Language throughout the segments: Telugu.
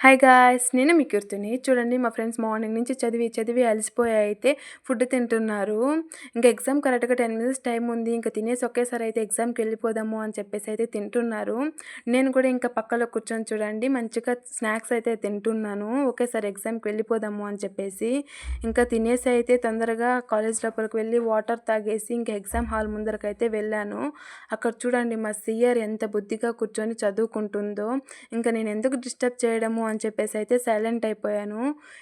Hi guys! నేను మీ కీర్తిని. చూడండి మా ఫ్రెండ్స్ మార్నింగ్ నుంచి చదివి అలసిపోయి అయితే ఫుడ్ తింటున్నారు. ఇంకా ఎగ్జామ్ కరెక్ట్‌గా 10 మినిట్స్ టైం ఉంది. ఇంక తినేసి ఒకేసారి అయితే ఎగ్జామ్‌కెళ్ళిపోదాము అని చెప్పేసి అయితే తింటున్నారు. నేను కూడా ఇంకా పక్కలో కూర్చొని చూడండి మంచిగా స్నాక్స్ అయితే తింటున్నాను. ఒకేసారి ఎగ్జామ్‌కి వెళ్ళిపోదాము అని చెప్పేసి. ఇంకా తినేసి అయితే తొందరగా కాలేజ్ లోపలికి వెళ్ళి వాటర్ తాగేసి ఇంకా ఎగ్జామ్ హాల్ ముందరకైతే వెళ్ళాను. అక్కడ చూడండి మా సీఆర్ ఎంత బుద్ధిగా కూర్చొని చదువుకుంటుందో. ఇంకా నేను ఎందుకు డిస్టర్బ్ చేయడము అని చెప్పేసి అయితే సైలెంట్ అయిపోయాను.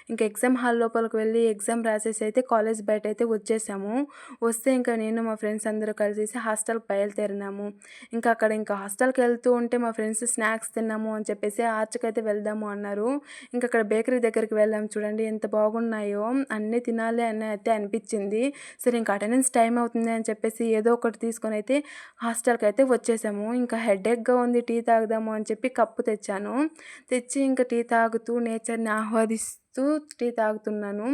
ఇంకా ఎగ్జామ్ హాల్ లోపలికి వెళ్ళి ఎగ్జామ్ రాసేసి అయితే కాలేజ్ బయట అయితే వచ్చేసాము. వస్తే ఇంకా నేను మా ఫ్రెండ్స్ అందరూ కలిసేసి హాస్టల్‌కి బయలుదేరినాము. ఇంకా హాస్టల్‌కి వెళ్తూ ఉంటే మా ఫ్రెండ్స్ స్నాక్స్ తిన్నాము అని చెప్పేసి ఆర్చ్‌కైతే వెళ్దాము అన్నారు. ఇంకా అక్కడ బేకరీ దగ్గరికి వెళ్ళాము. చూడండి ఎంత బాగున్నాయో. అన్నీ తినాలి అని అయితే అనిపించింది. సరే ఇంకా అటెండెన్స్ టైం అవుతుంది అని చెప్పేసి ఏదో ఒకటి తీసుకొని అయితే హాస్టల్‌కి అయితే వచ్చేసాము. ఇంకా హెడేక్‌గా ఉంది, టీ తాగుదాము అని చెప్పి కప్పు తెచ్చాను. తెచ్చి ఇంకా టీ తాగుతూ నేచర్‌ని ఆహ్వాదిస్తూ టీ తాగుతున్నాను.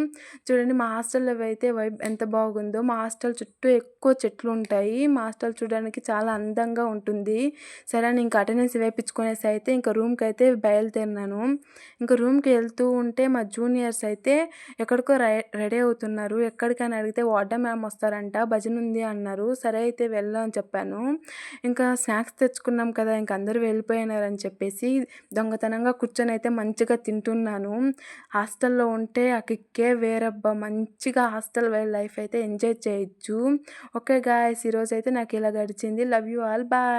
చూడండి మా హాస్టల్‌లో అయితే వైబ్ ఎంత బాగుందో. మా హాస్టల్ చుట్టూ ఎక్కువ చెట్లు ఉంటాయి. మా హాస్టల్ చూడడానికి చాలా అందంగా ఉంటుంది. సరే అని ఇంకా అటెండెన్స్ వేపించుకునేసి అయితే ఇంకా రూమ్‌కైతే బయలుదేరినాను. ఇంకా రూమ్‌కి వెళ్తూ ఉంటే మా జూనియర్స్ అయితే ఎక్కడికో రెడీ అవుతున్నారు. ఎక్కడికని అడిగితే వార్డెన్ మ్యామ్ వస్తారంట, భజన ఉంది అన్నారు. సరే అయితే వెళ్దాం అని చెప్పాను. ఇంకా స్నాక్స్ తెచ్చుకున్నాం కదా! ఇంక అందరూ వెళ్ళిపోయినారని చెప్పేసి దొంగతనంగా కూర్చొనైతే మంచిగా తింటున్నాను. హాస్టల్‌లో ఉంటే ఆ కిక్కే వేరబ్బా! మంచిగా హాస్టల్ లైఫ్ అయితే ఎంజాయ్ చేయొచ్చు. ఓకే గాయ్స్, ఈరోజైతే నాకు ఇలా గడిచింది. Love you all. బాయ్.